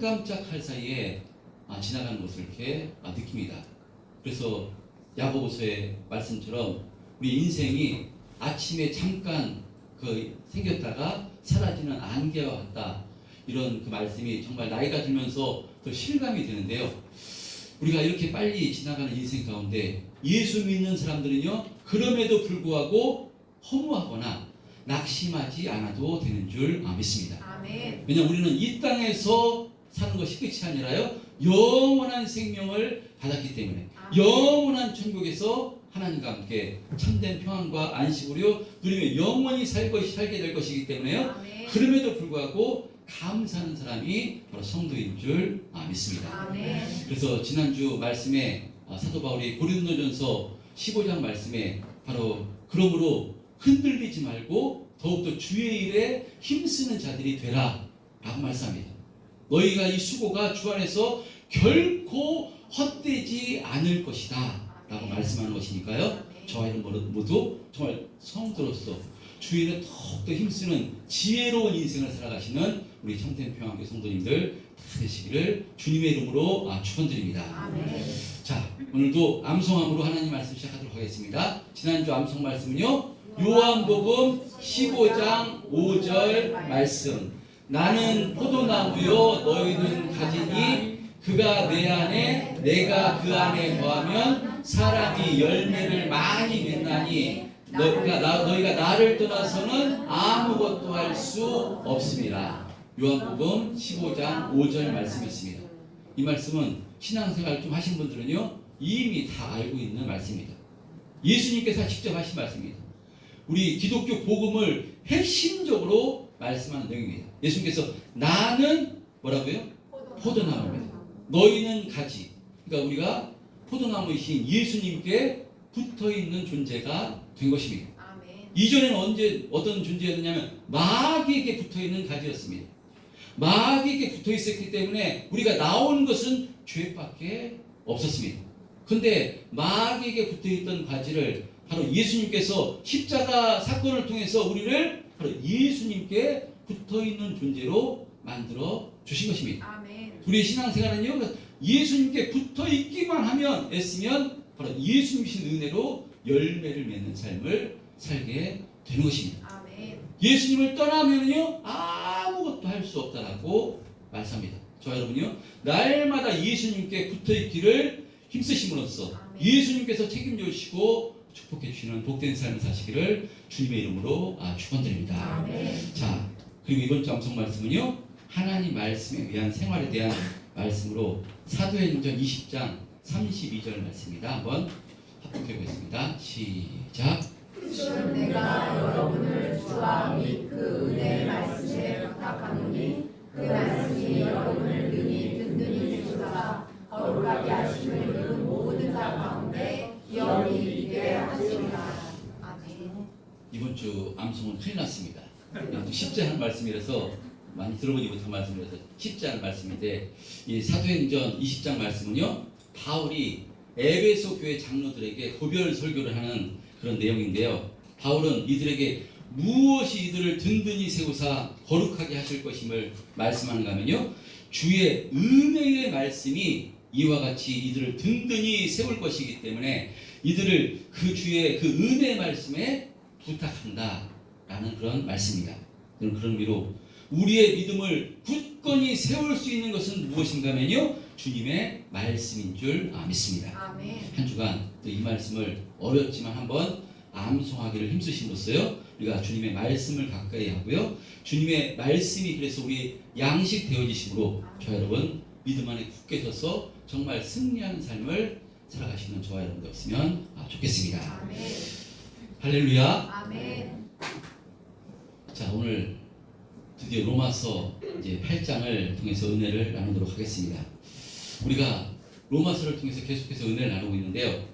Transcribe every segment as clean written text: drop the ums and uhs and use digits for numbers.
깜짝할 사이에 지나가는 것을 이렇게 느낍니다. 그래서 야고보서의 말씀처럼 우리 인생이 아침에 잠깐 생겼다가 사라지는 안개와 같다. 이런 그 말씀이 정말 나이가 들면서 더 실감이 되는데요. 우리가 이렇게 빨리 지나가는 인생 가운데 예수 믿는 사람들은요, 그럼에도 불구하고 허무하거나 낙심하지 않아도 되는 줄 믿습니다. 아멘. 왜냐하면 우리는 이 땅에서 사는 것이 끝이 아니라요, 영원한 생명을 받았기 때문에 영원한 천국에서 하나님과 함께 참된 평안과 안식으로 누리며 영원히 살게 될 것이기 때문에요. 아멘. 그럼에도 불구하고 감사하는 사람이 바로 성도인 줄 믿습니다. 아멘. 그래서 지난주 말씀에 사도 바울이 고린도전서 15장 말씀에 바로 그러므로 흔들리지 말고 더욱더 주의 일에 힘쓰는 자들이 되라 라고 말씀합니다. 너희가 이 수고가 주 안에서 결코 헛되지 않을 것이다 라고 말씀하는 것이니까요, 저와 여러분 모두 정말 성도로서 주의 일에 더욱더 힘쓰는 지혜로운 인생을 살아가시는 우리 참된 평안교회 성도님들 다 되시기를 주님의 이름으로 축원드립니다. 아멘. 자, 오늘도 암송함으로 하나님 말씀 시작하도록 하겠습니다. 지난주 암송 말씀은요, 요한복음 15장 5절 말씀. 나는 포도나무요 너희는 가지니 그가 내 안에 내가 그 안에 거하면 사람이 열매를 많이 맺나니 너희가 나를 떠나서는 아무것도 할 수 없습니다. 요한복음 15장 5절 말씀이었습니다. 이 말씀은 신앙생활 좀 하신 분들은요, 이미 다 알고 있는 말씀입니다. 예수님께서 직접 하신 말씀입니다. 우리 기독교 복음을 핵심적으로 말씀하는 내용입니다. 예수님께서 나는 뭐라고요? 포도나무입니다. 너희는 가지. 그러니까 우리가 포도나무이신 예수님께 붙어있는 존재가 된 것입니다. 아멘. 이전에는 어떤 존재였냐면 마귀에게 붙어있는 가지였습니다. 마귀에게 붙어있었기 때문에 우리가 나온 것은 죄밖에 없었습니다. 그런데 마귀에게 붙어있던 가지를 바로 예수님께서 십자가 사건을 통해서 우리를 바로 예수님께 붙어있는 존재로 만들어 주신 것입니다. 아멘. 우리의 신앙생활은요, 예수님께 붙어있기만 하면, 애쓰면 바로 예수님이신 은혜로 열매를 맺는 삶을 살게 되는 것입니다. 아멘. 예수님을 떠나면요, 아무것도 할 수 없다라고 말씀합니다. 저와 여러분요, 날마다 예수님께 붙어있기를 힘쓰심으로써 예수님께서 책임져 주시고 축복해 주시는 복된 삶을 사시기를 주님의 이름으로 축원드립니다. 아멘. 자, 그리고 이번 주 암송 말씀은요, 하나님 말씀에 의한 생활에 대한 말씀으로 사도행전 20장 32절 말씀입니다. 한번 합독해 보겠습니다. 시작. 지금 내가 여러분을 주와 및 그 은혜의 말씀에 부탁하노니 그 말씀이 여러분을 능히 든든히 주사 거룩하게 하심을 그 모든 자 가운데 기업이 있게 하시리라. 아멘. 이번 주 암송은 큰일 났습니다. 쉽지 않은 말씀이라서 많이 들어보지 못한 말씀이라서 쉽지 않은 말씀인데, 이 사도행전 20장 말씀은요, 바울이 에베소 교회 장로들에게 고별 설교를 하는 그런 내용인데요, 바울은 이들에게 무엇이 이들을 든든히 세우사 거룩하게 하실 것임을 말씀하는가 하면요, 주의 은혜의 말씀이 이와 같이 이들을 든든히 세울 것이기 때문에 이들을 그 주의 그 은혜의 말씀에 부탁한다 라는 그런 말씀입니다. 그런 의미로 우리의 믿음을 굳건히 세울 수 있는 것은 무엇인가 하면요, 주님의 말씀인 줄 믿습니다. 아멘. 한 주간 또 이 말씀을 어렵지만 한번 암송하기를 힘쓰심으로써요, 우리가 주님의 말씀을 가까이 하고요, 주님의 말씀이 그래서 우리 양식 되어지심으로 저 여러분 믿음 안에 굳게 서서 정말 승리하는 삶을 살아가시는 저와 여러분 되었으면 좋겠습니다. 아멘. 할렐루야. 아멘. 자, 오늘 드디어 로마서 이제 8장을 통해서 은혜를 나누도록 하겠습니다. 우리가 로마서를 통해서 계속해서 은혜를 나누고 있는데요,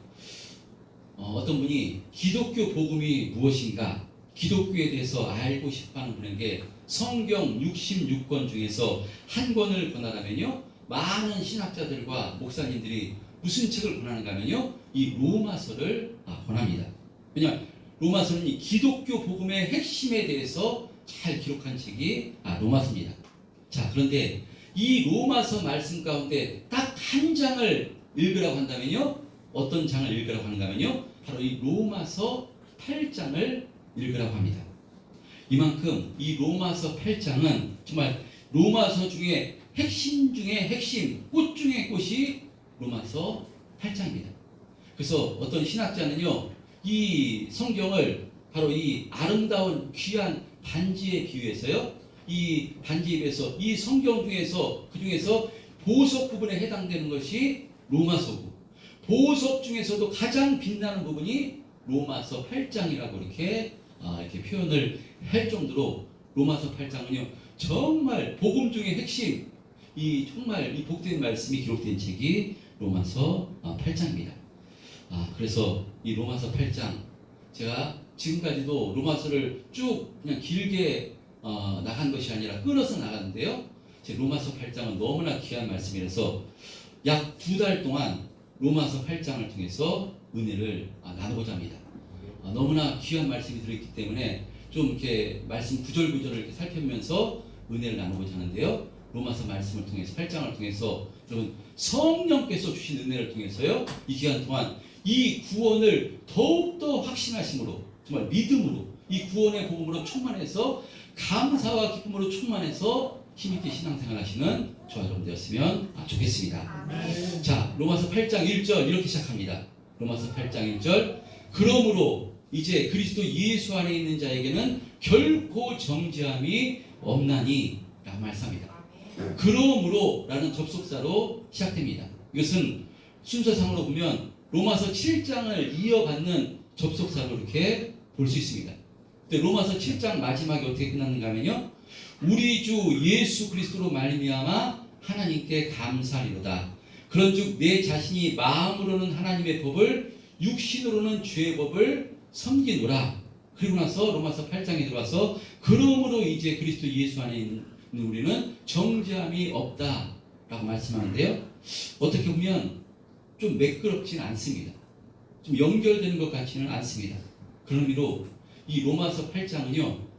어떤 분이 기독교 복음이 무엇인가, 기독교에 대해서 알고 싶어하는 분에게 성경 66권 중에서 한 권을 권하라면요, 많은 신학자들과 목사님들이 무슨 책을 권하는가 하면요, 이 로마서를 권합니다. 왜냐하면 로마서는 이 기독교 복음의 핵심에 대해서 잘 기록한 책이 로마서입니다. 자, 그런데 이 로마서 말씀 가운데 딱 한 장을 읽으라고 한다면요, 어떤 장을 읽으라고 하는가 하면요, 바로 이 로마서 8장을 읽으라고 합니다. 이만큼 이 로마서 8장은 정말 로마서 중에 핵심 중에 핵심, 꽃 중에 꽃이 로마서 8장입니다. 그래서 어떤 신학자는요, 이 성경을 바로 이 아름다운 귀한 반지에 비유해서요, 이 반지에 비해서 이 성경 중에서 그 중에서 보석 부분에 해당되는 것이 로마서고, 보석 중에서도 가장 빛나는 부분이 로마서 8장이라고 이렇게 표현을 할 정도로 로마서 8장은요 정말 복음 중의 핵심, 이 정말 이 복된 말씀이 기록된 책이 로마서 8장입니다. 그래서 이 로마서 8장, 제가 지금까지도 로마서를 쭉 그냥 길게 나간 것이 아니라 끊어서 나갔는데요, 제 로마서 8장은 너무나 귀한 말씀이라서 약 2달 동안 로마서 8장을 통해서 은혜를 나누고자 합니다. 너무나 귀한 말씀이 들어있기 때문에 좀 이렇게 말씀 구절구절을 이렇게 살펴보면서 은혜를 나누고자 하는데요, 로마서 말씀을 통해서 8장을 통해서 여러분 성령께서 주신 은혜를 통해서요, 이 기간 동안 이 구원을 더욱더 확신하심으로, 정말 믿음으로, 이 구원의 복음으로 충만해서 감사와 기쁨으로 충만해서 힘있게 신앙생활 하시는 저와 여러분 되었으면 좋겠습니다. 아멘. 자, 로마서 8장 1절 이렇게 시작합니다. 로마서 8장 1절, 그러므로 이제 그리스도 예수 안에 있는 자에게는 결코 정죄함이 없나니 라고 말씀합니다. 그러므로 라는 접속사로 시작됩니다. 이것은 순서상으로 보면 로마서 7장을 이어받는 접속사로 이렇게 볼 수 있습니다. 근데 로마서 7장 마지막에 어떻게 끝났는가 하면요, 우리 주 예수 그리스도로 말미암아 하나님께 감사하리로다. 그런즉 내 자신이 마음으로는 하나님의 법을, 육신으로는 죄의 법을 섬기노라. 그리고 나서 로마서 8장에 들어와서 그러므로 이제 그리스도 예수 안에 있는 우리는 정죄함이 없다라고 말씀하는데요, 어떻게 보면 좀 매끄럽지는 않습니다. 좀 연결되는 것 같지는 않습니다. 그런 의미로 이 로마서 8장은요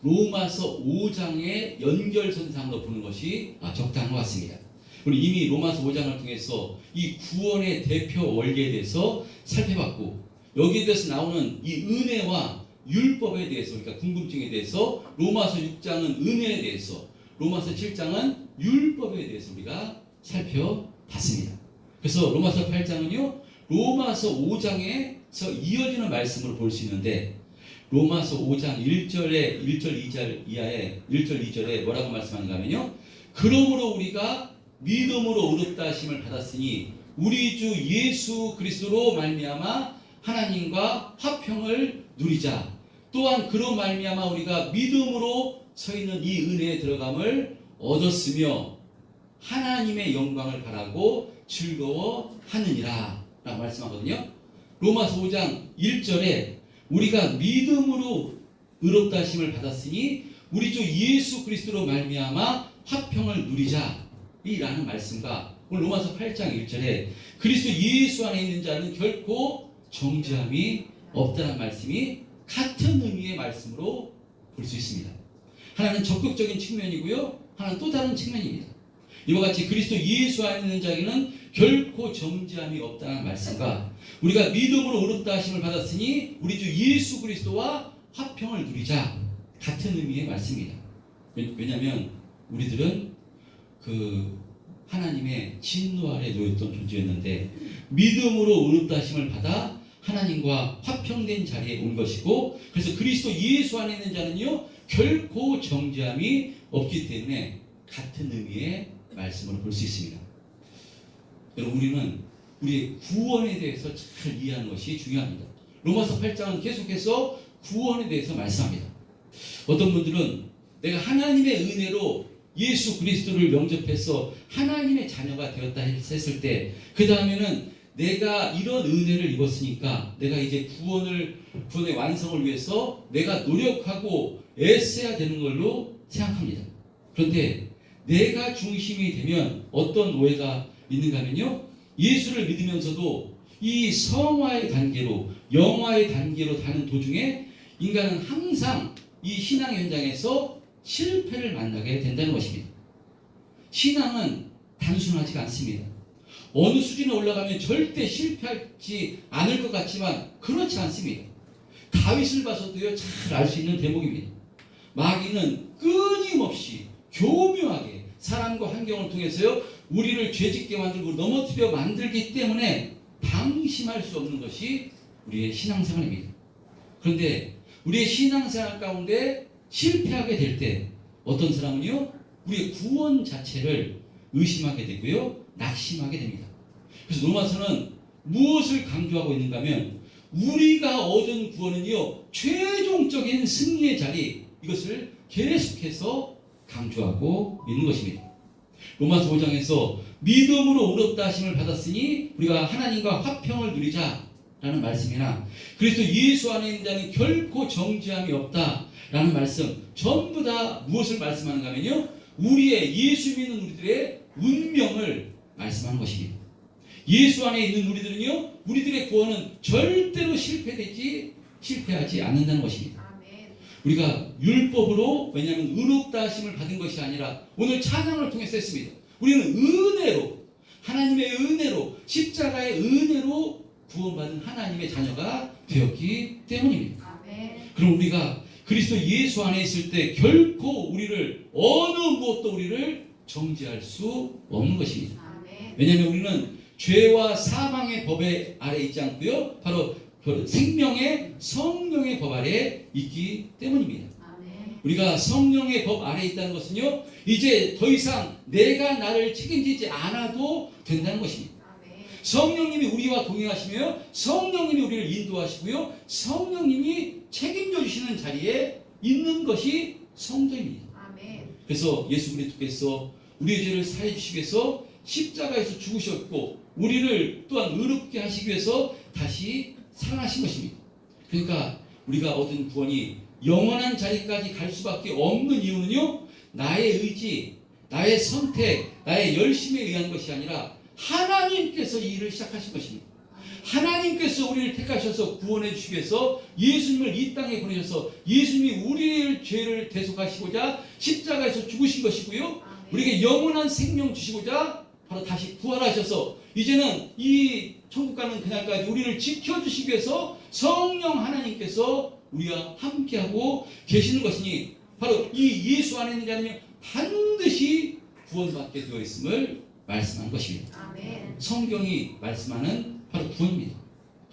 로마서 5장의 연결선상으로 보는 것이 적당한 것 같습니다. 우리 이미 로마서 5장을 통해서 이 구원의 대표 원리에 대해서 살펴봤고, 여기에 대해서 나오는 이 은혜와 율법에 대해서, 그러니까 궁금증에 대해서 로마서 6장은 은혜에 대해서, 로마서 7장은 율법에 대해서 우리가 살펴봤습니다. 그래서 로마서 8장은요 로마서 5장에서 이어지는 말씀으로 볼 수 있는데, 로마서 5장 1절 2절 이하에 1절 2절에 뭐라고 말씀하는가 하면요, 그러므로 우리가 믿음으로 의롭다 하심을 받았으니 우리 주 예수 그리스도로 말미암아 하나님과 화평을 누리자. 또한 그로 말미암아 우리가 믿음으로 서 있는 이 은혜에 들어감을 얻었으며 하나님의 영광을 바라고 즐거워하느니라 라고 말씀하거든요. 로마서 5장 1절에 우리가 믿음으로 의롭다 하심을 받았으니 우리 주 예수 그리스도로 말미암아 화평을 누리자 이라는 말씀과 오늘 로마서 8장 1절에 그리스도 예수 안에 있는 자는 결코 정죄함이 없다는 말씀이 같은 의미의 말씀으로 볼 수 있습니다. 하나는 적극적인 측면이고요, 하나는 또 다른 측면입니다. 이와 같이 그리스도 예수 안에 있는 자에게는 결코 정죄함이 없다는 말씀과 우리가 믿음으로 의롭다 하심을 받았으니 우리 주 예수 그리스도와 화평을 누리자, 같은 의미의 말씀입니다. 왜냐하면 우리들은 그 하나님의 진노 아래 놓였던 존재였는데 믿음으로 의롭다 하심을 받아 하나님과 화평된 자리에 온 것이고, 그래서 그리스도 예수 안에 있는 자는요 결코 정죄함이 없기 때문에 같은 의미의 말씀으로 볼 수 있습니다. 여러분, 우리는 우리의 구원에 대해서 잘 이해하는 것이 중요합니다. 로마서 8장은 계속해서 구원에 대해서 말씀합니다. 어떤 분들은 내가 하나님의 은혜로 예수 그리스도를 영접해서 하나님의 자녀가 되었다 했을 때, 그 다음에는 내가 이런 은혜를 입었으니까 내가 이제 구원의 완성을 위해서 내가 노력하고 애써야 되는 걸로 생각합니다. 그런데 내가 중심이 되면 어떤 오해가 있는가 하면요, 예수를 믿으면서도 이 성화의 단계로, 영화의 단계로 가는 도중에 인간은 항상 이 신앙 현장에서 실패를 만나게 된다는 것입니다. 신앙은 단순하지가 않습니다. 어느 수준에 올라가면 절대 실패하지 않을 것 같지만 그렇지 않습니다. 다윗을 봐서도요, 잘 알 수 있는 대목입니다. 마귀는 끊임없이 교묘하게 사람과 환경을 통해서요, 우리를 죄짓게 만들고 넘어뜨려 만들기 때문에 방심할 수 없는 것이 우리의 신앙생활입니다. 그런데 우리의 신앙생활 가운데 실패하게 될 때 어떤 사람은요, 우리의 구원 자체를 의심하게 되고요, 낙심하게 됩니다. 그래서 로마서는 무엇을 강조하고 있는가 하면 우리가 얻은 구원은요, 최종적인 승리의 자리, 이것을 계속해서 강조하고 있는 것입니다. 로마서 5장에서 믿음으로 의롭다 하심을 받았으니 우리가 하나님과 화평을 누리자라는 말씀이나 그리스도 예수 안에 있는 자는 결코 정죄함이 없다라는 말씀, 전부 다 무엇을 말씀하는가 하면요, 우리의 예수 믿는 우리들의 운명을 말씀하는 것입니다. 예수 안에 있는 우리들은요, 우리들의 구원은 절대로 실패하지 않는다는 것입니다. 우리가 율법으로, 왜냐하면 의롭다 하심을 받은 것이 아니라 오늘 찬양을 통해서 했습니다. 우리는 은혜로, 하나님의 은혜로, 십자가의 은혜로 구원받은 하나님의 자녀가 되었기 때문입니다. 그럼 우리가 그리스도 예수 안에 있을 때 결코 우리를 어느 무엇도 우리를 정죄할 수 없는 것입니다. 왜냐하면 우리는 죄와 사망의 법에 아래 있지 않고요, 바로 생명의 성령의 법 아래 있기 때문입니다. 우리가 성령의 법 아래 있다는 것은요, 이제 더 이상 내가 나를 책임지지 않아도 된다는 것입니다. 성령님이 우리와 동행하시며 성령님이 우리를 인도하시고요, 성령님이 책임져 주시는 자리에 있는 것이 성도입니다. 그래서 예수 그리스도께서 우리의 죄를 사해 주시기 위해서 십자가에서 죽으셨고 우리를 또한 의롭게 하시기 위해서 다시 살아나신 것입니다. 그러니까 우리가 얻은 구원이 영원한 자리까지 갈 수밖에 없는 이유는요, 나의 의지, 나의 선택, 나의 열심에 의한 것이 아니라 하나님께서 이 일을 시작하신 것입니다. 하나님께서 우리를 택하셔서 구원해 주시기 위해서 예수님을 이 땅에 보내셔서 예수님이 우리의 죄를 대속하시고자 십자가에서 죽으신 것이고요, 우리에게 영원한 생명 주시고자 바로 다시 부활하셔서 이제는 이 천국 가는 그날까지 우리를 지켜주시기 위해서 성령 하나님께서 우리와 함께하고 계시는 것이니 바로 이 예수 안에 있는 자는 반드시 구원받게 되어 있음을 말씀한 것입니다. 성경이 말씀하는 바로 구원입니다.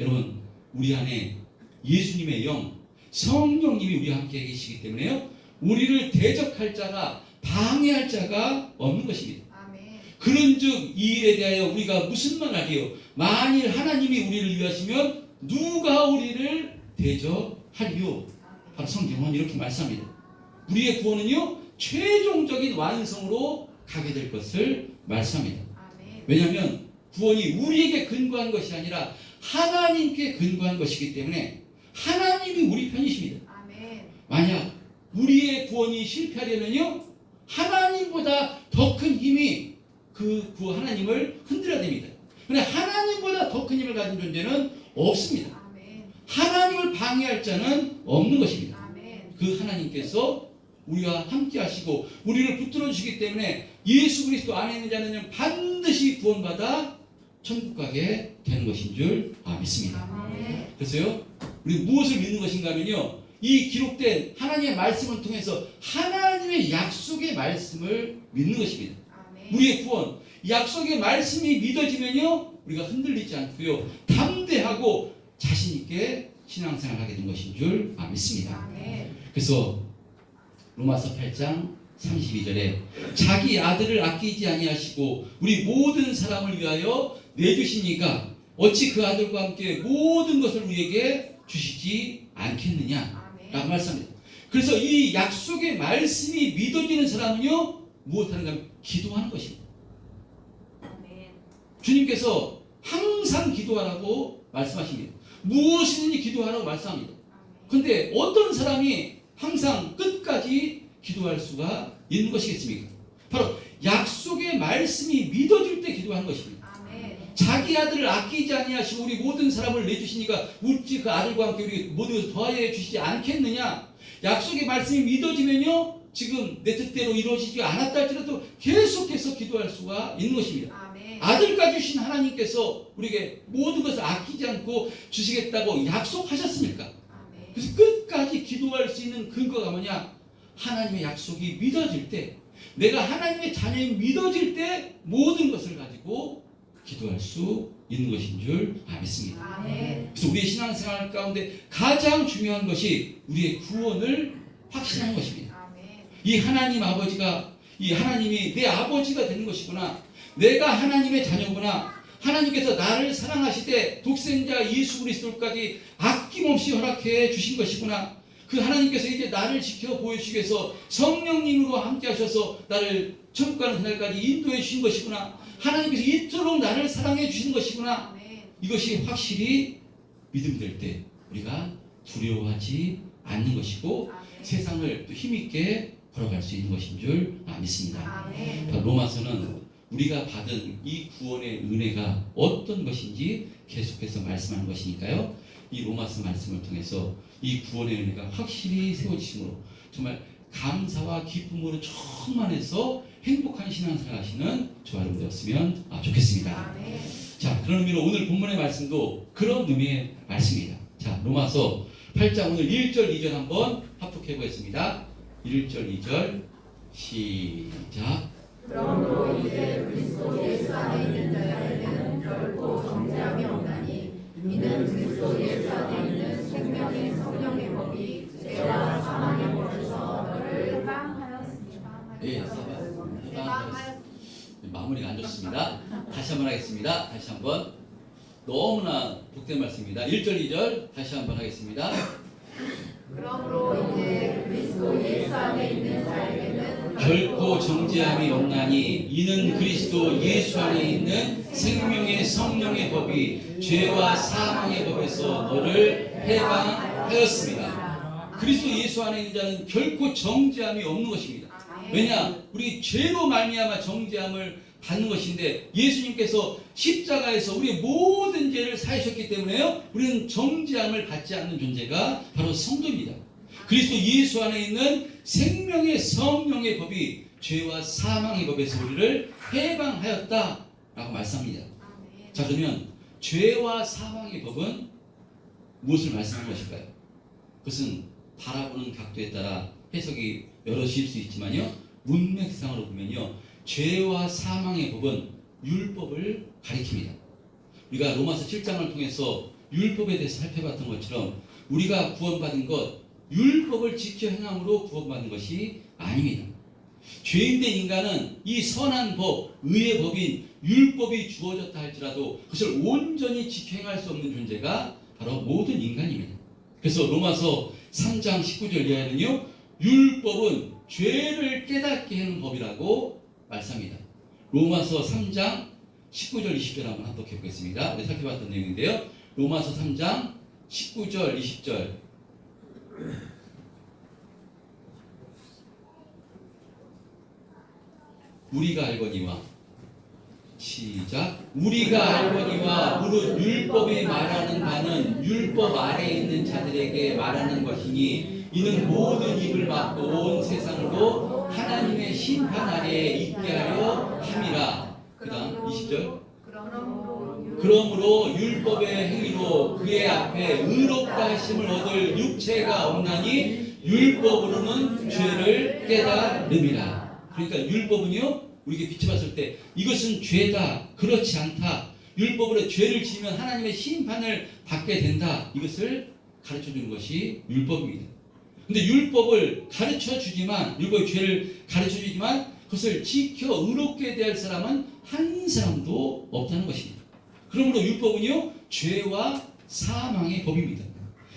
여러분, 우리 안에 예수님의 영, 성령님이 우리와 함께 계시기 때문에요, 우리를 대적할 자가, 방해할 자가 없는 것입니다. 그런즉 이 일에 대하여 우리가 무슨 말하리요? 만일 하나님이 우리를 위하시면 누가 우리를 대적하리요? 바로 성경은 이렇게 말씀합니다. 우리의 구원은요, 최종적인 완성으로 가게 될 것을 말씀합니다. 왜냐하면 구원이 우리에게 근거한 것이 아니라 하나님께 근거한 것이기 때문에 하나님이 우리 편이십니다. 만약 우리의 구원이 실패하려면요, 하나님보다 더 큰 힘이 그 하나님을 흔들어야 됩니다. 그런데 하나님보다 더 큰 힘을 가진 존재는 없습니다. 하나님을 방해할 자는 없는 것입니다. 그 하나님께서 우리와 함께 하시고 우리를 붙들어 주시기 때문에 예수 그리스도 안에 있는 자는 반드시 구원받아 천국 가게 되는 것인 줄 믿습니다. 그래서요, 우리 무엇을 믿는 것인가 하면요, 이 기록된 하나님의 말씀을 통해서 하나님의 약속의 말씀을 믿는 것입니다. 우리의 구원, 약속의 말씀이 믿어지면요, 우리가 흔들리지 않고요, 담대하고 자신 있게 신앙생활을 하게 된 것인 줄 믿습니다. 그래서 로마서 8장 32절에 자기 아들을 아끼지 아니하시고 우리 모든 사람을 위하여 내주시니까 어찌 그 아들과 함께 모든 것을 우리에게 주시지 않겠느냐 라고 말씀합니다. 그래서 이 약속의 말씀이 믿어지는 사람은요, 무엇하는가 하면 기도하는 것입니다. 주님께서 항상 기도하라고 말씀하십니다. 무엇이든지 기도하라고 말씀합니다. 그런데 어떤 사람이 항상 끝까지 기도할 수가 있는 것이겠습니까? 바로 약속의 말씀이 믿어질 때 기도하는 것입니다. 자기 아들을 아끼지 아니하시고 우리 모든 사람을 내주시니까 어찌 그 아들과 함께 우리 모두 더하여 주시지 않겠느냐? 약속의 말씀이 믿어지면요, 지금 내 뜻대로 이루어지지 않았다 할지라도 계속해서 기도할 수가 있는 것입니다. 아멘. 아들까지 주신 하나님께서 우리에게 모든 것을 아끼지 않고 주시겠다고 약속하셨으니까. 아멘. 그래서 끝까지 기도할 수 있는 근거가 뭐냐? 하나님의 약속이 믿어질 때, 내가 하나님의 자녀이 믿어질 때 모든 것을 가지고 기도할 수 있는 것인 줄 믿습니다. 아멘. 그래서 우리의 신앙생활 가운데 가장 중요한 것이 우리의 구원을 확신하는 것입니다. 아멘. 이 하나님 아버지가, 이 하나님이 내 아버지가 되는 것이구나. 내가 하나님의 자녀구나. 하나님께서 나를 사랑하시되 독생자 예수 그리스도까지 아낌없이 허락해 주신 것이구나. 그 하나님께서 이제 나를 지켜 보여주시기 위해서 성령님으로 함께 하셔서 나를 천국 가는 그날까지 인도해 주신 것이구나. 하나님께서 이토록 나를 사랑해 주신 것이구나. 아멘. 이것이 확실히 믿음될 때 우리가 두려워하지 않는 것이고 아멘. 세상을 또 힘있게 걸어갈 수 있는 것인 줄 믿습니다. 아멘. 로마서는 우리가 받은 이 구원의 은혜가 어떤 것인지 계속해서 말씀하는 것이니까요. 이 로마서 말씀을 통해서 이 구원의 은혜가 확실히 세워지심으로 정말 감사와 기쁨으로 충만해서 행복한 신앙생활 하시는 저와 여러분 되었으면 좋겠습니다. 아멘. 자, 그런 의미로 오늘 본문의 말씀도 그런 의미의 말씀입니다. 자, 로마서 8장 오늘 1절 2절 한번 합독해 보겠습니다. 1절 2절 시작. 그러므로 이제 그리스도 예수 안에 있는 자에게는 결코 정죄함이 없나니 이는 그리스도 예수 안에 있는 생명의 성령의 법이 죄와 사망의 법에서 너를 해방하였습니다. 예, 마무리가 안 좋습니다. 다시 한번 하겠습니다. 다시 한번. 너무나 복된 말씀입니다. 1절 2절 다시 한번 하겠습니다. 그러므로 이제 그리스도 예수 안에 있는 자에게는 결코 정죄함이 없나니 이는 그리스도 예수 안에 있는 생명의 성령의 법이 죄와 사망의 법에서 너를 해방하였습니다. 그리스도 예수 안에 있는 자는 결코 정죄함이 없는 것입니다. 왜냐? 우리 죄로 말미암아 정죄함을 받는 것인데 예수님께서 십자가에서 우리의 모든 죄를 사하셨기 때문에요. 우리는 정죄함을 받지 않는 존재가 바로 성도입니다. 그리스도 예수 안에 있는 생명의 성령의 법이 죄와 사망의 법에서 우리를 해방하였다라고 말씀합니다. 자, 그러면 죄와 사망의 법은 무엇을 말씀하는 것일까요? 그것은 바라보는 각도에 따라 해석이 여럿일 수 있지만요. 문맥상으로 보면요. 죄와 사망의 법은 율법을 가리킵니다. 우리가 로마서 7장을 통해서 율법에 대해서 살펴봤던 것처럼 우리가 구원받은 것, 율법을 지켜 행함으로 구원받는 것이 아닙니다. 죄인된 인간은 이 선한 법, 의의 법인 율법이 주어졌다 할지라도 그것을 온전히 지켜 행할 수 없는 존재가 바로 모든 인간입니다. 그래서 로마서 3장 19절 이하에는요. 율법은 죄를 깨닫게 하는 법이라고 말씀합니다. 로마서 3장 19절 20절 한번 합독해 보겠습니다. 우리 살펴봤던 내용인데요. 로마서 3장 19절 20절 우리가 알거니와 시작. 우리가 알거니와 무릇 율법이 말하는 바는 율법 아래에 있는 자들에게 말하는 것이니 이는 모든 입을 막고 온 세상으로 하나님의 심판 아래에 있게 하려 함이라. 그 다음 20절. 그러므로 율법의 행위로 그의 앞에 의롭다 하심을 얻을 육체가 없나니 율법으로는 죄를 깨달음이라. 그러니까 율법은요, 우리에게 비춰봤을 때 이것은 죄다, 그렇지 않다, 율법으로 죄를 지으면 하나님의 심판을 받게 된다, 이것을 가르쳐주는 것이 율법입니다. 근데 율법을 가르쳐주지만, 율법의 죄를 가르쳐주지만 그것을 지켜 의롭게 대할 사람은 한 사람도 없다는 것입니다. 그러므로 율법은요, 죄와 사망의 법입니다.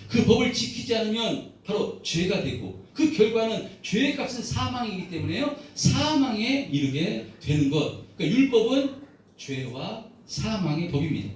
그 법을 지키지 않으면 바로 죄가 되고 그 결과는 죄의 값은 사망이기 때문에요, 사망에 이르게 되는 것. 그러니까 율법은 죄와 사망의 법입니다.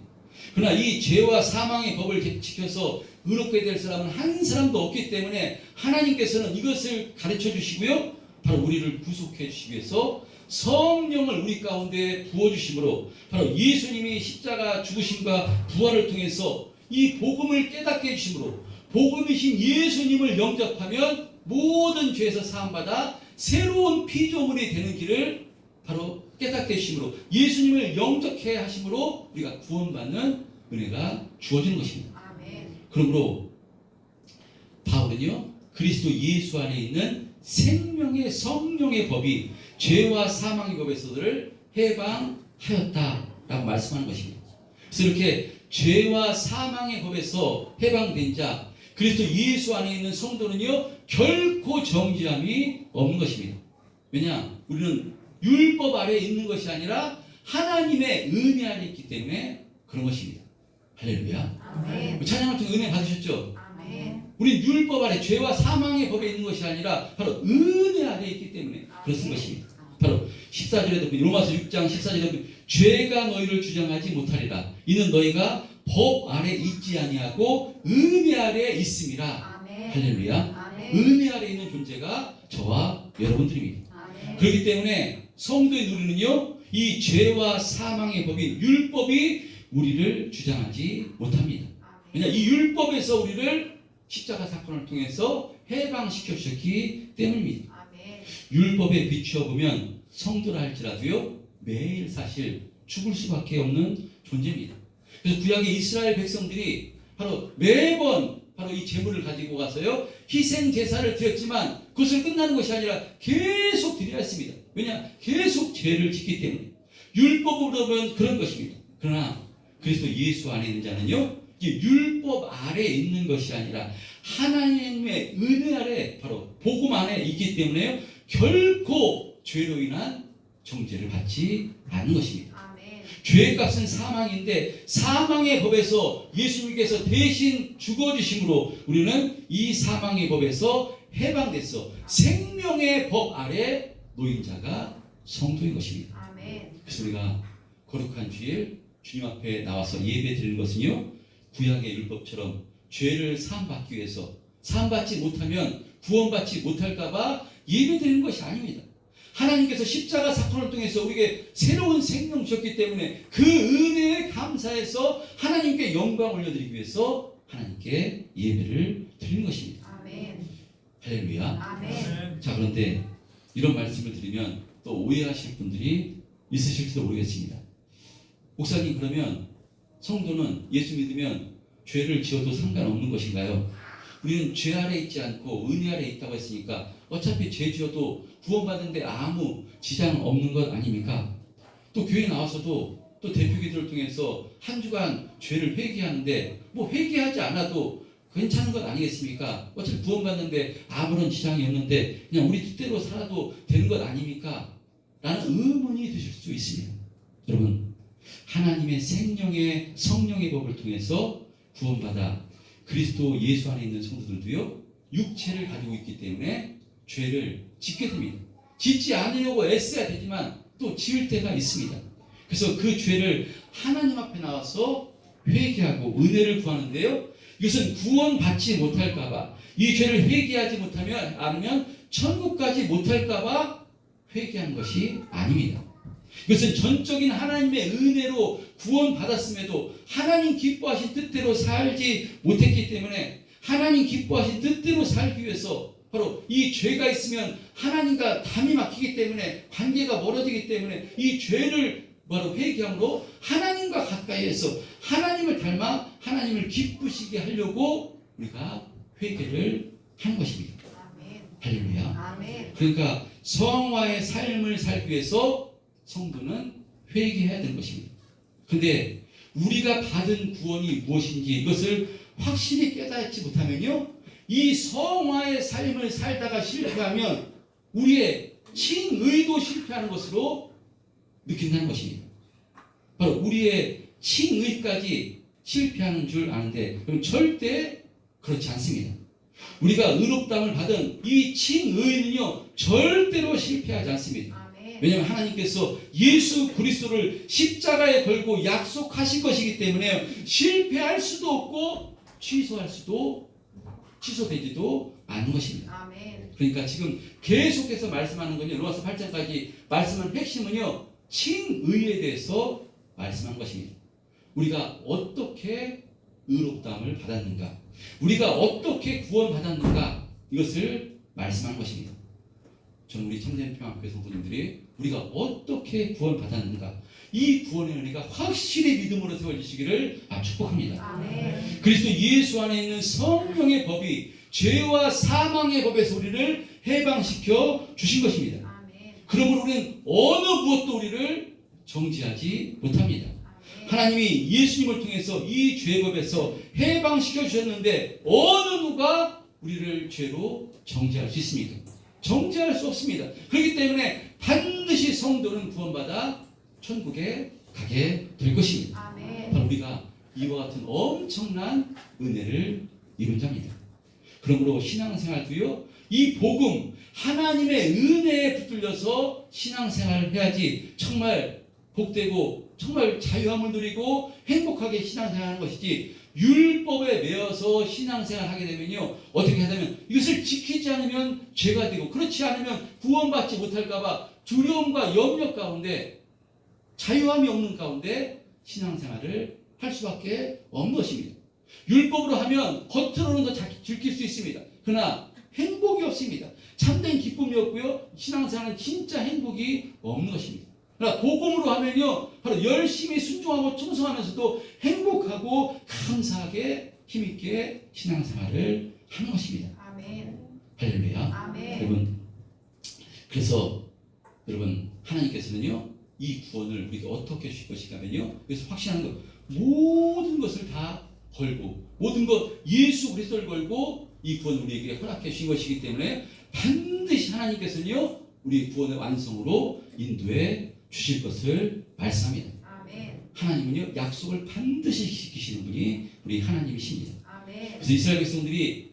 그러나 이 죄와 사망의 법을 지켜서 의롭게 될 사람은 한 사람도 없기 때문에 하나님께서는 이것을 가르쳐 주시고요, 바로 우리를 구속해 주시기 위해서 성령을 우리 가운데 부어주심으로 바로 예수님이 십자가 죽으심과 부활을 통해서 이 복음을 깨닫게 해주심으로 복음이신 예수님을 영접하면 모든 죄에서 사함받아 새로운 피조물이 되는 길을 바로 깨닫게 하심으로 예수님을 영접해 하심으로 우리가 구원받는 은혜가 주어지는 것입니다. 아멘. 그러므로 바울은요, 그리스도 예수 안에 있는 생명의 성령의 법이 죄와 사망의 법에서를 해방하였다라고 말씀하는 것입니다. 그래서 이렇게 죄와 사망의 법에서 해방된 자, 그리스도 예수 안에 있는 성도는요, 결코 정죄함이 없는 것입니다. 왜냐? 우리는 율법 아래에 있는 것이 아니라 하나님의 은혜 안에 있기 때문에 그런 것입니다. 할렐루야. 아멘. 찬양을 통해 은혜 받으셨죠? 아멘. 우린 율법 아래 죄와 사망의 법에 있는 것이 아니라 바로 은혜 아래 있기 때문에 그렇습 것입니다. 바로 14절에도 로마서 6장 14절에도 죄가 너희를 주장하지 못하리라. 이는 너희가 법 아래 있지 아니하고 은혜 아래 있음이라. 아멘. 할렐루야. 아멘. 은혜 아래 있는 존재가 저와 여러분들입니다. 아멘. 그렇기 때문에 성도의 누리는요, 이 죄와 사망의 법인 율법이 우리를 주장하지 못합니다. 왜냐, 이 율법에서 우리를 십자가 사건을 통해서 해방시켜 주셨기 때문입니다. 아멘. 율법에 비추어 보면 성도라 할지라도요, 매일 사실 죽을 수밖에 없는 존재입니다. 그래서 구약의 이스라엘 백성들이 바로 매번 바로 이 제물을 가지고 가서요, 희생 제사를 드렸지만 그것을 끝나는 것이 아니라 계속 드려야 했습니다. 왜냐? 계속 죄를 짓기 때문에. 율법으로 보면 그런 것입니다. 그러나 그리스도 예수 안에 있는 자는요, 율법 아래에 있는 것이 아니라 하나님의 은혜 아래, 바로 복음 안에 있기 때문에요, 결코 죄로 인한 정죄를 받지 않는 것입니다. 아멘. 죄의 값은 사망인데 사망의 법에서 예수님께서 대신 죽어주심으로 우리는 이 사망의 법에서 해방됐어. 생명의 법 아래 놓인 자가 성도인 것입니다. 아멘. 그래서 우리가 거룩한 주일 주님 앞에 나와서 예배 드리는 것은요, 구약의 율법처럼 죄를 사함받기 위해서, 사함받지 못하면 구원받지 못할까봐 예배 드리는 것이 아닙니다. 하나님께서 십자가 사건을 통해서 우리에게 새로운 생명 주셨기 때문에 그 은혜에 감사해서 하나님께 영광 올려드리기 위해서 하나님께 예배를 드리는 것입니다. 아멘. 할렐루야. 아멘. 자, 그런데 이런 말씀을 드리면 또 오해하실 분들이 있으실지도 모르겠습니다. 목사님, 그러면 성도는 예수 믿으면 죄를 지어도 상관없는 것인가요? 우리는 죄 아래 있지 않고 은혜 아래 있다고 했으니까 어차피 죄 지어도 구원받는데 아무 지장 없는 것 아닙니까? 또 교회 나와서도 또 대표기도를 통해서 한 주간 죄를 회개하는데 뭐 회개하지 않아도 괜찮은 것 아니겠습니까? 어차피 구원받는데 아무런 지장이 없는데 그냥 우리 뜻대로 살아도 되는 것 아닙니까? 라는 의문이 드실 수 있습니다. 여러분, 하나님의 생명의 성령의 법을 통해서 구원받아 그리스도 예수 안에 있는 성도들도요, 육체를 가지고 있기 때문에 죄를 짓게 됩니다. 짓지 않으려고 애써야 되지만 또 지을 때가 있습니다. 그래서 그 죄를 하나님 앞에 나와서 회개하고 은혜를 구하는데요, 이것은 구원받지 못할까봐, 이 죄를 회개하지 못하면 않으면 천국까지 못할까봐 회개한 것이 아닙니다. 이것은 전적인 하나님의 은혜로 구원받았음에도 하나님 기뻐하신 뜻대로 살지 못했기 때문에 하나님 기뻐하신 뜻대로 살기 위해서 바로 이 죄가 있으면 하나님과 담이 막히기 때문에 관계가 멀어지기 때문에 이 죄를 바로 회개함으로 하나님과 가까이에서 하나님을 닮아 하나님을 기쁘시게 하려고 우리가 회개를 하는 것입니다. 아멘. 할렐루야. 아멘. 그러니까 성화의 삶을 살기 위해서 성도는 회개해야 되는 것입니다. 그런데 우리가 받은 구원이 무엇인지 이것을 확실히 깨닫지 못하면요, 이 성화의 삶을 살다가 실패하면 우리의 칭의도 실패하는 것으로 느낀다는 것입니다. 바로 우리의 칭의까지 실패하는 줄 아는데 그럼 절대 그렇지 않습니다. 우리가 의롭다함을 받은 이 칭의는요, 절대로 실패하지 않습니다. 아멘. 왜냐하면 하나님께서 예수 그리스도를 십자가에 걸고 약속하신 것이기 때문에 실패할 수도 없고 취소되지도 않는 것입니다. 아멘. 그러니까 지금 계속해서 말씀하는 건요, 로마서 8장까지 말씀한 핵심은요, 칭의에 대해서 말씀한 것입니다. 우리가 어떻게 의롭다함을 받았는가, 우리가 어떻게 구원받았는가, 이것을 말씀한 것입니다. 전 우리 참된 평화교회 성도님들이 우리가 어떻게 구원받았는가, 이 구원의 은혜가 확실히 믿음으로 세워지시기를 축복합니다. 아멘. 그리스도 예수 안에 있는 성령의 법이 죄와 사망의 법에서 우리를 해방시켜 주신 것입니다. 아멘. 그러므로 우리는 어느 무엇도 우리를 정죄하지 못합니다. 하나님이 예수님을 통해서 이 죄법에서 해방시켜 주셨는데 어느 누가 우리를 죄로 정죄할 수 있습니까? 정죄할 수 없습니다. 그렇기 때문에 반드시 성도는 구원받아 천국에 가게 될 것입니다. 아멘. 바로 우리가 이와 같은 엄청난 은혜를 입은 자입니다. 그러므로 신앙생활도요, 이 복음 하나님의 은혜에 붙들려서 신앙생활을 해야지 정말 복되고 정말 자유함을 누리고 행복하게 신앙생활하는 것이지, 율법에 매여서 신앙생활하게 되면요, 어떻게 하냐면 이것을 지키지 않으면 죄가 되고 그렇지 않으면 구원받지 못할까봐 두려움과 염려 가운데, 자유함이 없는 가운데 신앙생활을 할 수밖에 없는 것입니다. 율법으로 하면 겉으로는 더 지킬 수 있습니다. 그러나 행복이 없습니다. 참된 기쁨이 없고요, 신앙생활은 진짜 행복이 없는 것입니다. 그러나 복음으로 하면요, 바로 열심히 순종하고 충성하면서도 행복하고 감사하게 힘있게 신앙생활을 하는 것입니다. 아멘. 할렐루야. 아멘. 여러분, 그래서 여러분, 하나님께서는요, 이 구원을 우리가 어떻게 주실 것인가면요, 그래서 확신하는 것, 모든 것을 다 걸고, 모든 것 예수 그리스도를 걸고 이 구원을 우리에게 허락해 주신 것이기 때문에 반드시 하나님께서는요, 우리 구원의 완성으로 인도해 주실 것을 말씀합니다. 아멘. 하나님은요, 약속을 반드시 지키시는 분이 우리 하나님이십니다. 아멘. 그래서 이스라엘 백성들이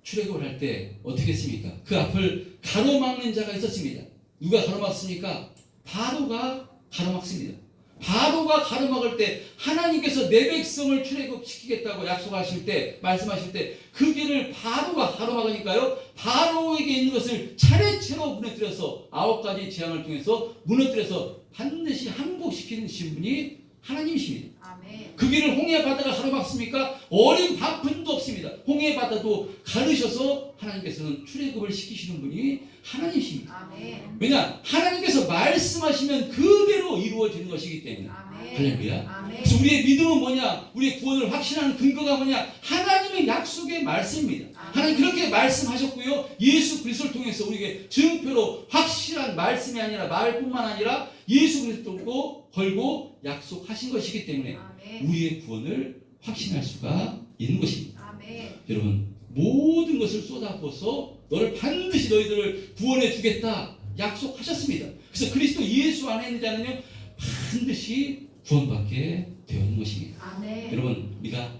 출애굽을 할 때 어떻게 했습니까? 그 앞을 가로막는 자가 있었습니다. 누가 가로막습니까? 바로가 가로막습니다. 바로가 가로막을 때 하나님께서 내 백성을 출애굽시키겠다고 약속하실 때, 말씀하실 때 그 길을 바로가 가로막으니까요, 바로에게 있는 것을 차례차례 무너뜨려서 9가지 재앙을 통해서 무너뜨려서 반드시 항복시키는 분이 하나님이십니다. 아멘. 그 길을 홍해 바다가 가로막습니까? 어린 밥푼도 없습니다. 홍해 바다도 가르셔서 하나님께서는 출애굽을 시키시는 분이 하나님이십니다. 아멘. 왜냐? 하나님께서 말씀하시면 그대로 이루어지는 것이기 때문에. 아멘. 할렐루야. 아멘. 그래서 우리의 믿음은 뭐냐? 우리의 구원을 확신하는 근거가 뭐냐? 하나님의 약속의 말씀입니다. 하나님 그렇게 말씀하셨고요, 예수 그리스도를 통해서 우리에게 증표로 확실한 말씀이 아니라 말뿐만 아니라 예수 그리스도로 걸고 약속하신 것이기 때문에 아멘. 우리의 구원을 확신할 수가 있는 것입니다. 아멘. 여러분, 모든 것을 쏟아부어서 너를 반드시 너희들을 구원해 주겠다 약속하셨습니다. 그래서 그리스도 예수 안에 있는 자는요, 반드시 구원받게 되어 있는 것입니다. 아멘. 여러분, 우리가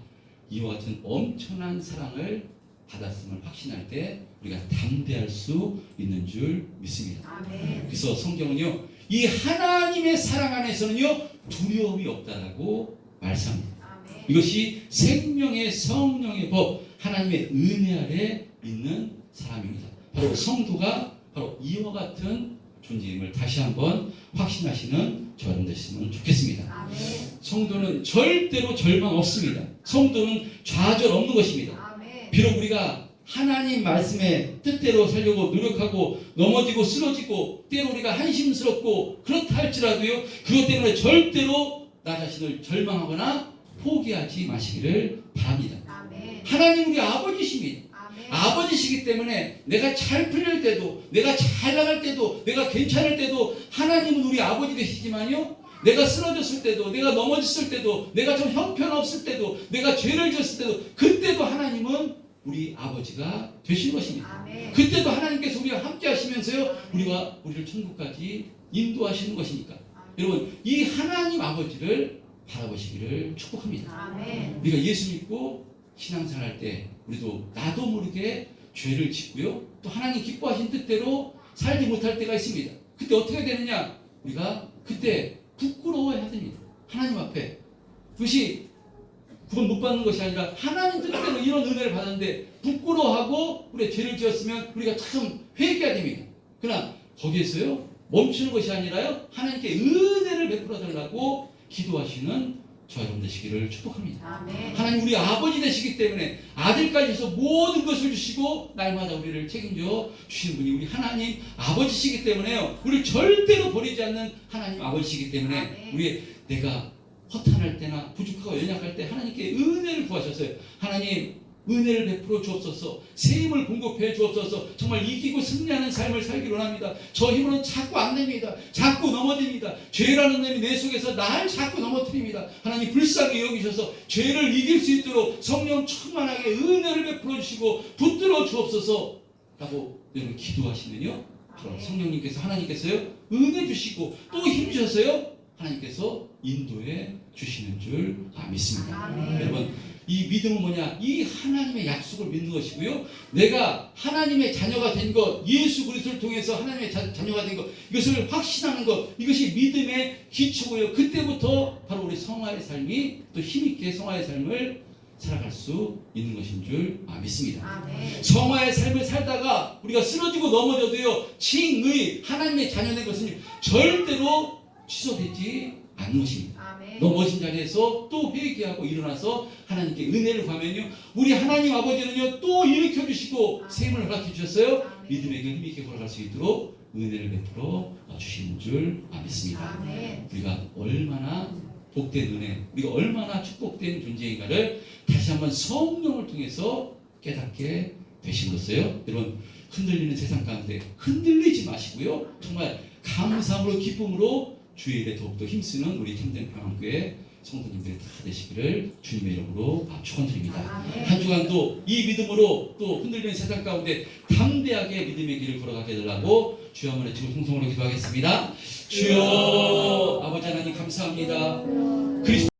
이와 같은 엄청난 사랑을 받았음을 확신할 때 우리가 담대할 수 있는 줄 믿습니다. 아멘. 그래서 성경은요, 이 하나님의 사랑 안에서는요, 두려움이 없다라고 말씀합니다. 아멘. 이것이 생명의 성령의 법, 하나님의 은혜 아래 있는 사람입니다. 바로 성도가 바로 이와 같은 존재임을 다시 한번 확신하시는 저는 됐으면 좋겠습니다. 아멘. 성도는 절대로 절망 없습니다. 성도는 좌절 없는 것입니다. 아멘. 비록 우리가 하나님 말씀의 뜻대로 살려고 노력하고 넘어지고 쓰러지고 때로 우리가 한심스럽고 그렇다 할지라도요, 그것 때문에 절대로 나 자신을 절망하거나 포기하지 마시기를 바랍니다. 아멘. 하나님 우리 아버지십니다. 아멘. 아버지시기 때문에 내가 잘 풀릴 때도, 내가 잘 나갈 때도, 내가 괜찮을 때도 하나님은 우리 아버지 되시지만요, 내가 쓰러졌을 때도, 내가 넘어졌을 때도, 내가 좀 형편없을 때도, 내가 죄를 지었을 때도, 그때도 하나님은 우리 아버지가 되신 것입니다. 아멘. 그때도 하나님께서 우리와 함께 하시면서요, 우리를 천국까지 인도하시는 것이니까 여러분, 이 하나님 아버지를 바라보시기를 축복합니다. 아멘. 우리가 예수 믿고 신앙생활할 때 우리도 나도 모르게 죄를 짓고요, 또 하나님 기뻐하신 뜻대로 살지 못할 때가 있습니다. 그때 어떻게 되느냐? 우리가 그때 부끄러워해야 됩니다. 하나님 앞에. 그것이 구원 못 받는 것이 아니라 하나님 뜻대로 이런 은혜를 받았는데 부끄러워하고 우리가 죄를 지었으면 우리가 참 회개해야 됩니다. 그러나 거기에서요, 멈추는 것이 아니라요, 하나님께 은혜를 베풀어 달라고 기도하시는 저와 여러분 되시기를 축복합니다. 아멘. 하나님 우리 아버지 되시기 때문에 아들까지 해서 모든 것을 주시고 날마다 우리를 책임져 주시는 분이 우리 하나님 아버지시기 때문에요. 우리를 절대로 버리지 않는 하나님 아버지시기 때문에 아멘. 우리 내가 허탄할 때나 부족하고 연약할 때 하나님께 은혜를 구하셨어요. 하나님 은혜를 베풀어 주옵소서. 새 힘을 공급해 주옵소서. 정말 이기고 승리하는 삶을 살기를 원합니다. 저 힘으로는 자꾸 안 됩니다. 자꾸 넘어집니다. 죄라는 놈이 내 속에서 날 자꾸 넘어뜨립니다. 하나님 불쌍히 여기셔서 죄를 이길 수 있도록 성령 충만하게 은혜를 베풀어 주시고 붙들어 주옵소서 라고 여러분 기도하시면요, 성령님께서 하나님께서요 은혜 주시고 또 힘 주셔서요 하나님께서 인도해 주시는 줄 믿습니다. 아멘. 여러분 이 믿음은 뭐냐? 이 하나님의 약속을 믿는 것이고요. 내가 하나님의 자녀가 된 것, 예수 그리스도를 통해서 하나님의 자녀가 된 것, 이것을 확신하는 것, 이것이 믿음의 기초고요. 그때부터 바로 우리 성화의 삶이 또 힘있게 성화의 삶을 살아갈 수 있는 것인 줄 믿습니다. 아멘. 성화의 삶을 살다가 우리가 쓰러지고 넘어져도요, 칭의 하나님의 자녀된 것은 절대로 취소되지 않는 것입니다. 아멘. 넘어진 자리에서 또 회개하고 일어나서 하나님께 은혜를 구하면요, 우리 하나님 아버지는요 또 일으켜 주시고 새 힘을 허락해 주셨어요. 아멘. 믿음의 길 힘있게 걸어갈 수 있도록 은혜를 베풀어 주시는 줄 믿습니다. 아멘. 우리가 얼마나 복된 은혜, 우리가 얼마나 축복된 존재인가를 다시 한번 성령을 통해서 깨닫게 되심으로써요, 여러분 흔들리는 세상 가운데 흔들리지 마시고요, 정말 감사함으로 기쁨으로 주의 일에 더욱더 힘쓰는 우리 참된 평안교회 성도님들이 다 되시기를 주님의 이름으로 축원드립니다. 아멘. 한 주간도 이 믿음으로 또 흔들리는 세상 가운데 담대하게 믿음의 길을 걸어가게 해달라고 주여 한번 외치고 통성으로 기도하겠습니다. 주여 아버지 하나님 감사합니다. 그리스도